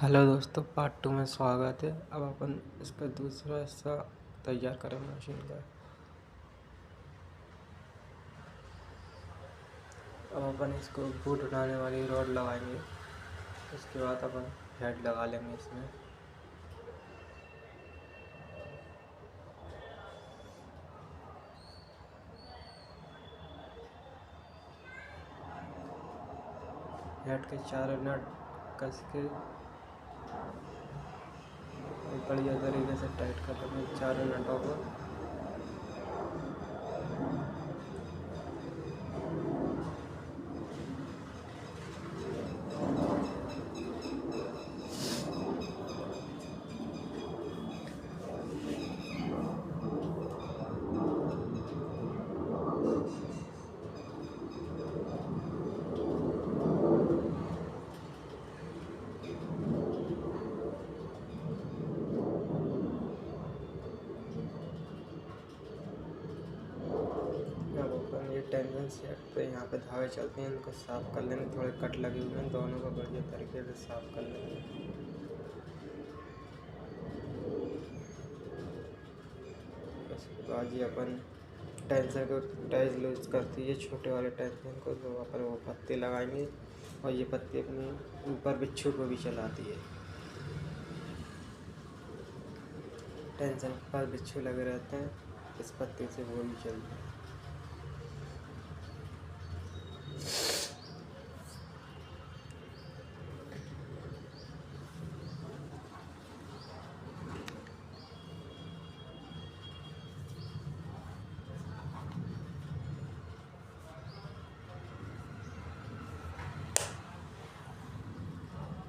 Hello दोस्तों, part 2 में स्वागत है। अब अपन इसका दूसरा हिस्सा तैयार करेंगे मशीन का। अब अपन इसको बूट उठाने वाली रॉड लगाएंगे। उसके बाद अपन हेड लगा लेंगे इसमें। हेड के चारों नट कस के बढ़िया तरीके से टाइट कर लेंगे चारों नटों को। अब अपन ये टेंशन सेट पे यहाँ पे धागे चलते हैं, इनको साफ कर लेंगे। थोड़े कट लगे हुए हैं, दोनों को बढ़िया तरीके से साफ कर लेंगे। उसके बाद ये अपन टेंशन को टाइट लूज करती है, छोटे वाले टेंशन को, तो अपन वो पत्ते लगाएंगे। और ये पत्ते अपने ऊपर बिच्छू को भी चलाती है। टेंशन के पास बिच्छू लगे रहते हैं, इस पत्ते से वो भी चलते हैं।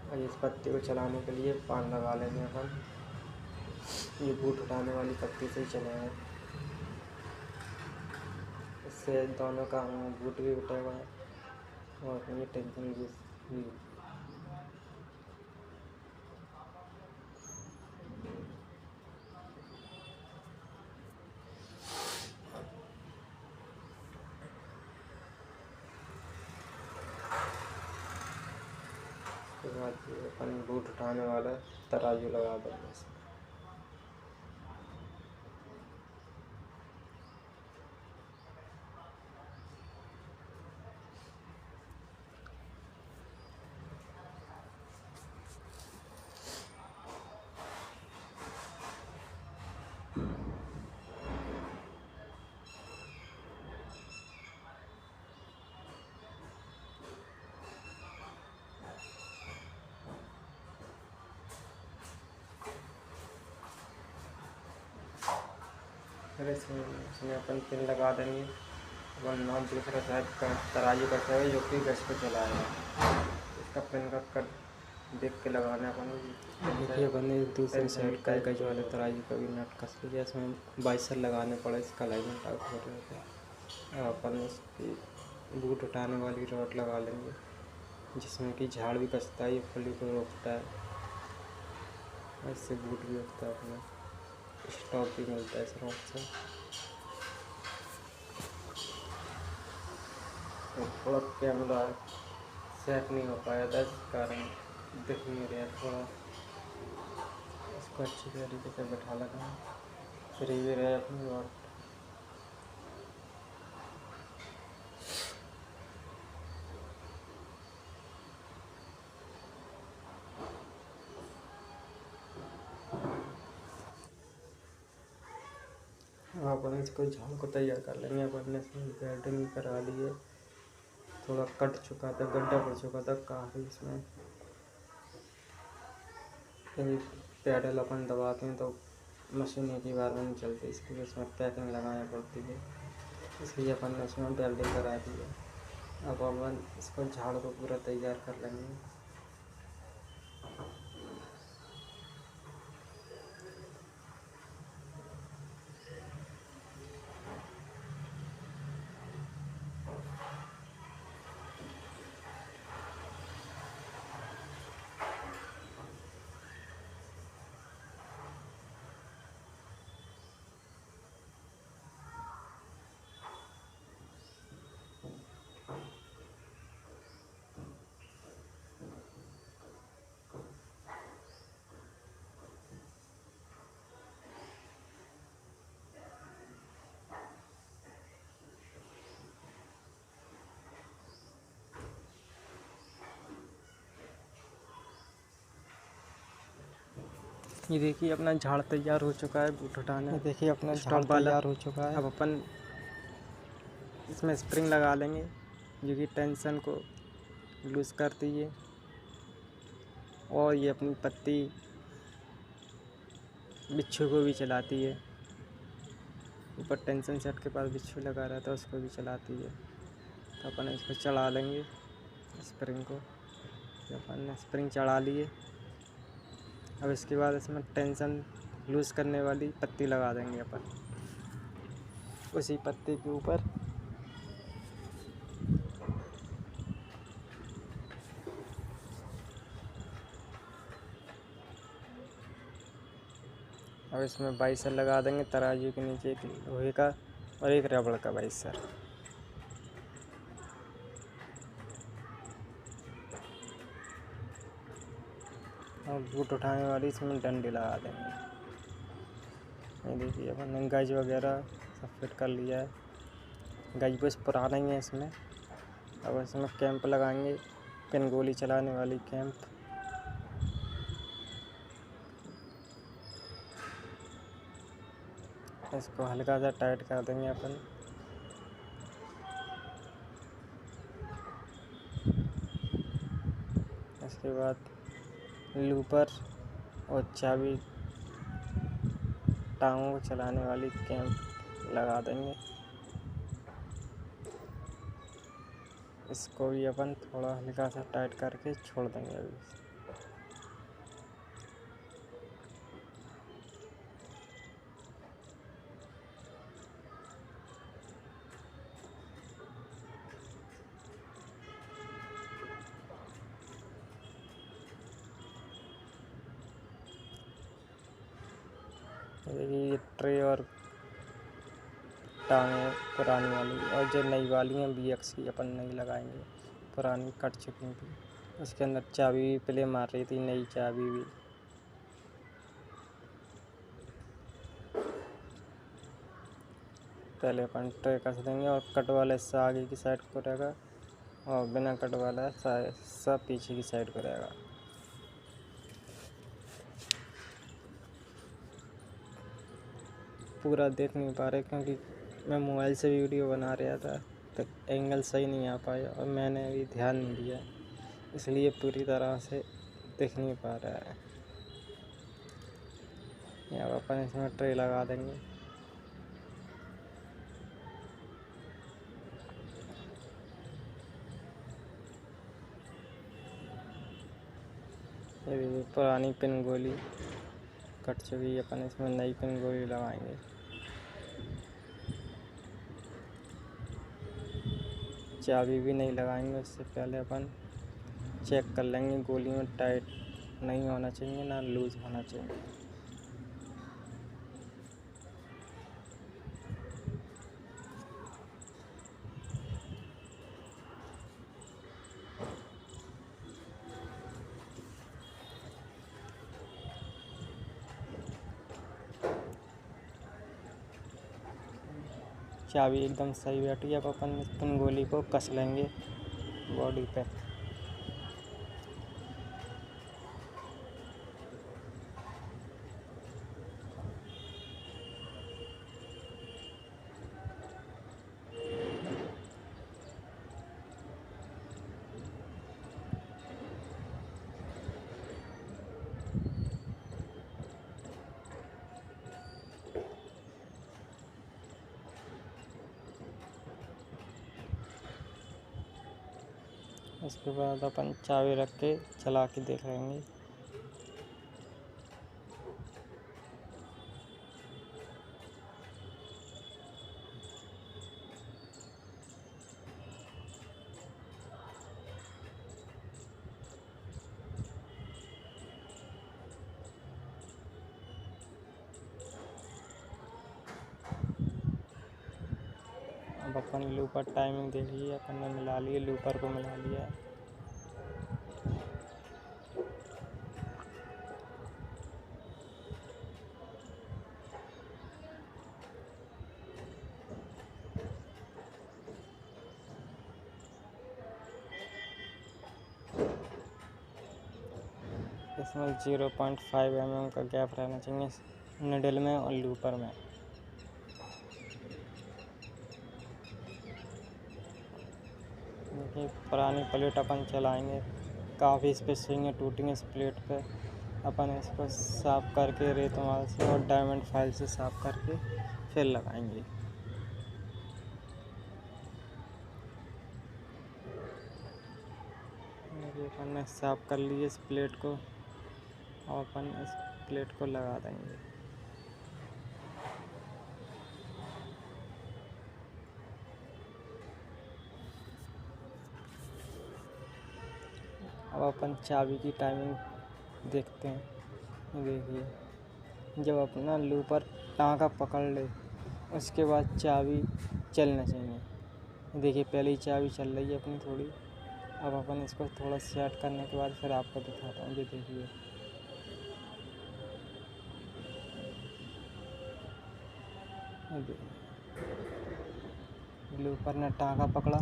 और इस पत्ते को चलाने के लिए पान लगा लेंगे अपन। ये बूट उठाने वाली पत्ती से ही चलाएंगे, इससे दोनों का बूट भी उठेगा और ये टेंशन भी। उसके बाद ये अपन बूट उठाने वाला तराजू लगा देंगे इसमें। फिर इसमें अपन पिन लगा देंगे। अपन नाम दूसरा शायद तराजू का है जो कि गैस पे चलाएगा। इसका पिन का कट देख के लगाना अपन। देखिए अपन ने दूसरी साइड का गज वाले तराजू का भी नट कस लिया। इसमें बाइसर लगाने पड़े, इसका अलाइनमेंट आउट हो रहा था। अपन इसकी बूट उठाने वाली रॉड लगा लेंगे, जिसमें कि झाड़ भी कसता है, ये फली को रोकता है, इससे बूट भी उठता है, अपना स्टॉक भी मिलता है इस रॉड से। तो थोड़ा कैमरा सेट नहीं हो पाया था, इस कारण दिख नहीं रहा थोड़ा। इसको अच्छी तरीके से बैठा लगा, फ्री भी रहे अपनी रॉड। अपन इसको झाड़ को तैयार कर लेंगे। अपन ने इसमें वेल्डिंग करा ली है, थोड़ा कट चुका था, गड्ढा पड़ चुका था काफ़ी इसमें। कहीं पैडल अपन दबाते हैं तो मशीन एक ही बार में नहीं चलती, इसलिए इसमें पैकिंग लगानी पड़ती है, इसलिए अपन ने इसमें वेल्डिंग करा दी है। अब अपन इसको झाड़ को पूरा तैयार कर लेंगे। ये देखिए अपना झाड़ तैयार हो चुका है बूट हटाने। ये देखिए अपना झाड़ स्टॉप वाला तैयार हो चुका है। अब अपन इसमें स्प्रिंग लगा लेंगे जो कि टेंशन को लूज़ करती है और ये अपनी पत्ती बिच्छू को भी चलाती है। ऊपर टेंशन सेट के पास बिच्छू लगा रहता है उसको भी चलाती है। तो अपन इसको चढ़ा लेंगे स्प्रिंग को। जब अपन ने स्प्रिंग चढ़ा लिए अब इसके बाद इसमें टेंशन लूज़ करने वाली पत्ती लगा देंगे अपन उसी पत्ती के ऊपर। अब इसमें बाइसर लगा देंगे तराजू के नीचे एक लोहे का और एक रबड़ का बाइसर। और बूट उठाने वाली इसमें डंडी लगा देंगे। ये देखिए अपन ने गज वगैरह सब फिट कर लिया है। गज बस पुराना ही है इसमें। अब इसमें कैंप लगाएंगे पिन गोली चलाने वाली कैंप। इसको हल्का सा टाइट कर देंगे अपन। इसके बाद लूपर और चाबी टांगों को चलाने वाली कैंप लगा देंगे। इसको भी अपन थोड़ा हल्का सा टाइट करके छोड़ देंगे अभी। ये ट्रे और टांगे पुरानी वाली और जो नई वाली हैं BX की अपन नहीं लगाएंगे, पुरानी कट चुकी थी। उसके अंदर चाबी भी प्ले मार रही थी, नई चाबी भी। पहले अपन ट्रे कस देंगे और कट वाला हिस्सा आगे की साइड को रहेगा और बिना कट वाला हिस्सा पीछे की साइड को रहेगा। पूरा देख नहीं पा रहे क्योंकि मैं मोबाइल से वीडियो बना रहा था तो एंगल सही नहीं आ पाया और मैंने अभी ध्यान नहीं दिया इसलिए पूरी तरह से दिख नहीं पा रहा है। यहाँ अपन इसमें ट्रे लगा देंगे। ये भी पुरानी पिन गोली कट चुकी है, अपन इसमें नई पिन गोली लगाएंगे। चाबी भी नहीं लगाएंगे, उससे पहले अपन चेक कर लेंगे गोली में टाइट नहीं होना चाहिए ना लूज़ होना चाहिए। चाबी एकदम सही बैठी है। अब अपन पिन गोली को कस लेंगे बॉडी पे। उसके बाद अपन चाबी रख के चला के देख लेंगे। अब अपन लूपर टाइमिंग देख लीजिए, अपन ने मिला लिए, लूपर को मिला लिया। इसमें 0.5 mm का गैप रहना चाहिए निडल में और लूपर में। देखिए पुरानी प्लेट अपन चलाएंगे, काफ़ी इस पे स्विंग टूटेंगे इस प्लेट पे। अपन इसको साफ़ करके रेत माल से और डायमंड फाइल से साफ़ करके फिर लगाएंगे। देखिए अपन ने साफ़ कर लिए इस प्लेट को और अपन इस प्लेट को लगा देंगे। अब अपन चाबी की टाइमिंग देखते हैं। देखिए जब अपना लूपर टाँका पकड़ ले उसके बाद चाबी चलना चाहिए। देखिए पहले ही चाबी चल रही है अपनी थोड़ी। अब अपन इसको थोड़ा सेट करने के बाद फिर आपको दिखाता हूँ। ये देखिए लूपर ने टाँका पकड़ा,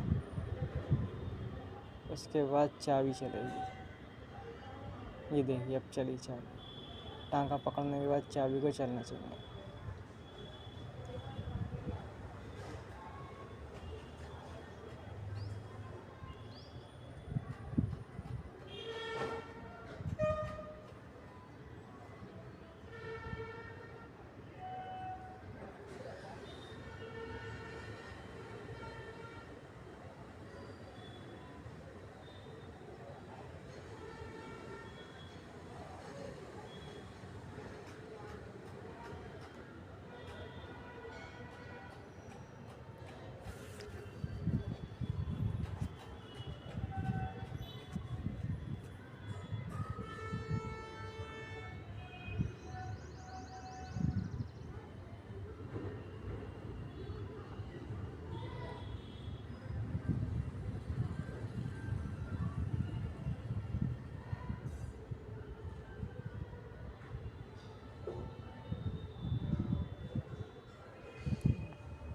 उसके बाद चाबी चलेगी। ये देखिए अब चली चाबी। टाँका पकड़ने के बाद चाबी को चलना चाहिए।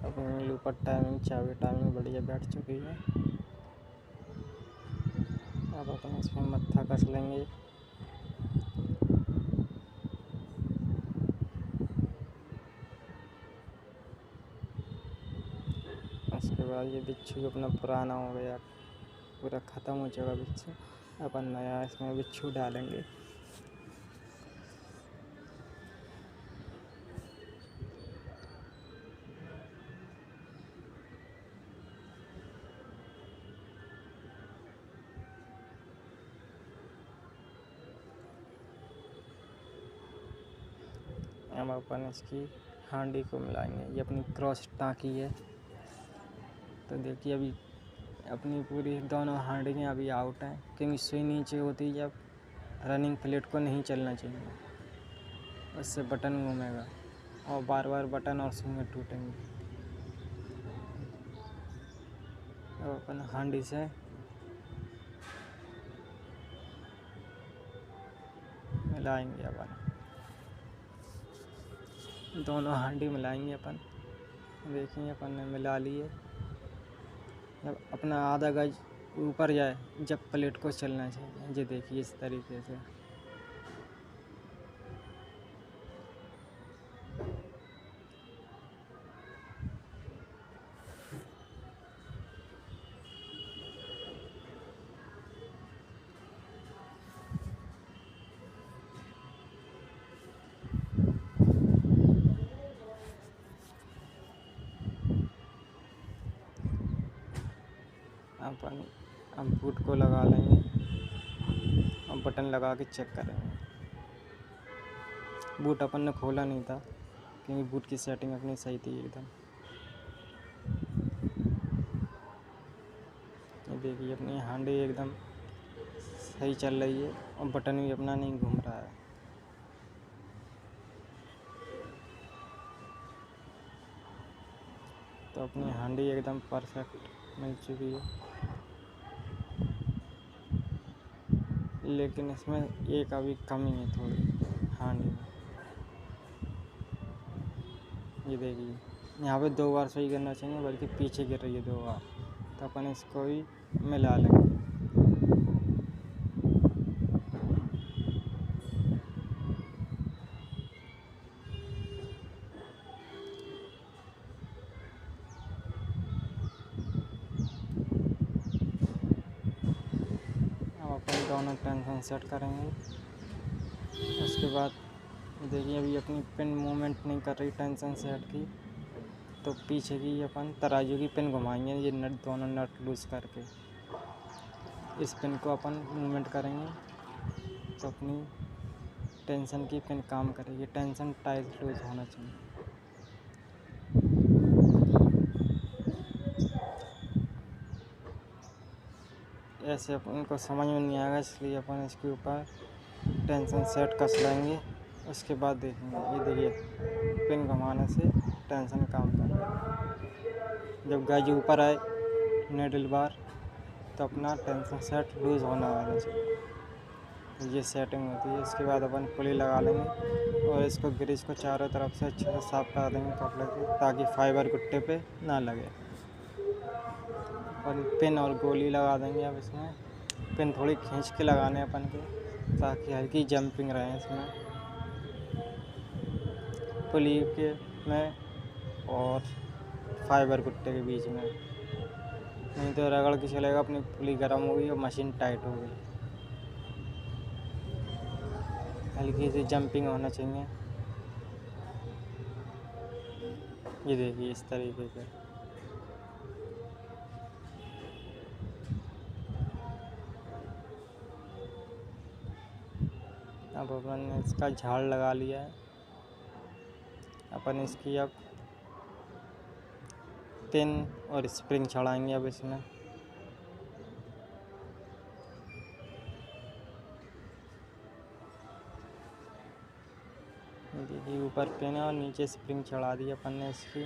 अपनी लूपर टाइमिंग चाबी टाइमिंग बढ़िया बैठ चुकी है। अब अपन इसमें मत्था कस लेंगे। उसके बाद ये बिच्छू अपना पुराना हो गया, पूरा ख़त्म हो जाएगा बिच्छू। अपन नया इसमें बिच्छू डालेंगे। अब अपन इसकी हांडी को मिलाएंगे। ये अपनी क्रॉस टाँकी है। तो देखिए अभी अपनी पूरी दोनों हांडियाँ अभी आउट हैं, क्योंकि सुई नीचे होती है जब रनिंग प्लेट को नहीं चलना चाहिए, उससे बटन घूमेगा और बार बार बटन और सुई टूटेंगे। अब अपन हांडी से मिलाएंगे। अपन दोनों हांडी मिलाएंगे अपन। देखिए अपन ने मिला लिए। जब अपना आधा गज ऊपर जाए जब प्लेट को चलना चाहिए। ये देखिए इस तरीके से। अपन हम बूट को लगा लेंगे और बटन लगा के चेक करेंगे। बूट अपन ने खोला नहीं था, क्योंकि बूट की सेटिंग अपनी सही थी एकदम। ये देखिए अपनी हांडी एकदम सही चल रही है और बटन भी अपना नहीं घूम रहा है। तो अपनी हांडी एकदम परफेक्ट मिल चुकी है। लेकिन इसमें एक अभी कमी है थोड़ी हांडी में। ये देखिए यहाँ पे 2 बार सही करना चाहिए, बल्कि पीछे गिर रही है 2 बार। तो अपन इसको भी मिला लेंगे। दोनों टेंशन सेट करेंगे। उसके बाद देखिए अभी अपनी पिन मूवमेंट नहीं कर रही टेंशन सेट की, तो पीछे की अपन तराजू की पिन घुमाएंगे। ये नट दोनों नट लूज़ करके इस पिन को अपन मूवमेंट करेंगे तो अपनी टेंशन की पिन काम करेगी। टेंशन टाइट लूज़ होना चाहिए। ऐसे अपन को समझ में नहीं आएगा, इसलिए अपन इसके ऊपर टेंशन सेट कस लेंगे। उसके बाद देखेंगे। ये देखिए पिन घुमाने से टेंशन काम कर रहा है। जब गाज ऊपर आए नेडल बार तो अपना टेंशन सेट लूज़ होना वाला चाहिए। ये सेटिंग होती है। इसके बाद अपन पुली लगा लेंगे और इसको ग्रीस को चारों तरफ से अच्छे से साफ करा देंगे कपड़े से, ताकि फाइबर गुट्टे पे ना लगे। और पिन और गोली लगा देंगे। अब इसमें पिन थोड़ी खींच के लगाने अपन को, ताकि हल्की जंपिंग रहे इसमें पुली के में और फाइबर गुट्टे के बीच में। नहीं तो रगड़ के चलेगा, अपनी पुली गर्म होगी और मशीन टाइट हो गई। हल्की सी जंपिंग होना चाहिए। ये देखिए इस तरीके से। अब अपन ने इसका झाड़ लगा लिया है। अपन इसकी अब पिन और स्प्रिंग चढ़ाएंगे। अब इसमें देखिए ऊपर पिन है और नीचे स्प्रिंग चढ़ा दी अपन ने इसकी।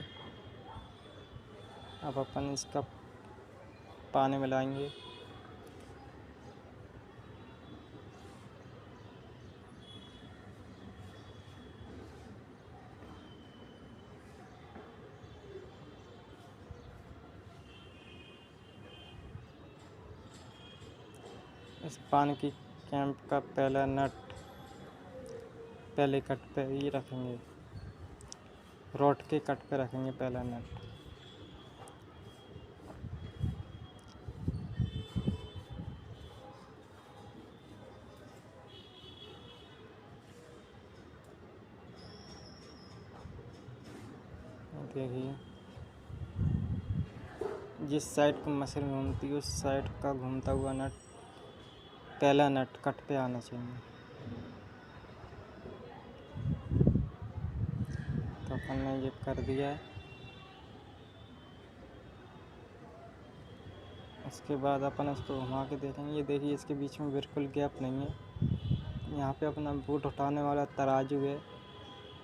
अब अपन इसका पानी मिलाएंगे। इस पानी की कैंप का पहला नट पहले कट पे ही रखेंगे, रॉड के कट पे रखेंगे पहला नट। देखिए जिस साइड को मशीन घूमती है उस साइड का घूमता हुआ नट पहला नट कट पे आना चाहिए। तो अपन ने ये कर दिया है। उसके बाद अपन इसको घुमा के देखेंगे। ये देखिए इसके बीच में बिल्कुल गैप नहीं है। यहाँ पे अपना बूट उठाने वाला तराजू है,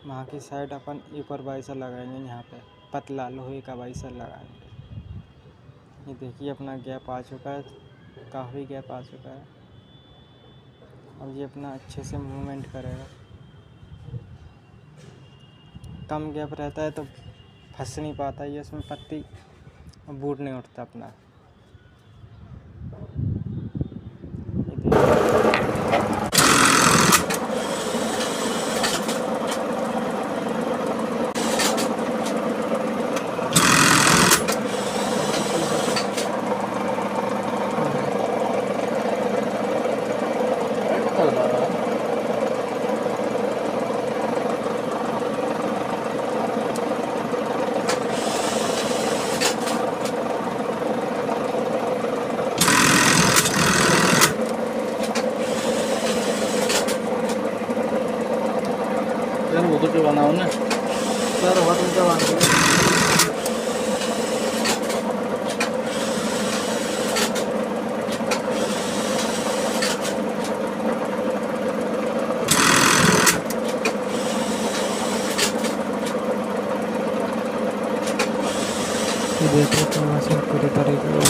वहाँ की साइड अपन ऊपर वाइसर लगाएंगे। यहाँ पे पतला लोहे का वाइसर लगाएंगे। ये देखिए अपना गैप आ चुका है, काफ़ी गैप आ चुका है। अब ये अपना अच्छे से मूवमेंट करेगा। कम गैप रहता है तो फंस नहीं पाता ये इसमें पत्ती, बूट नहीं उठता अपना। वो तो बनाओ ना सर, होटल का बनाओ। देखो तो मशीन पूरी तरीके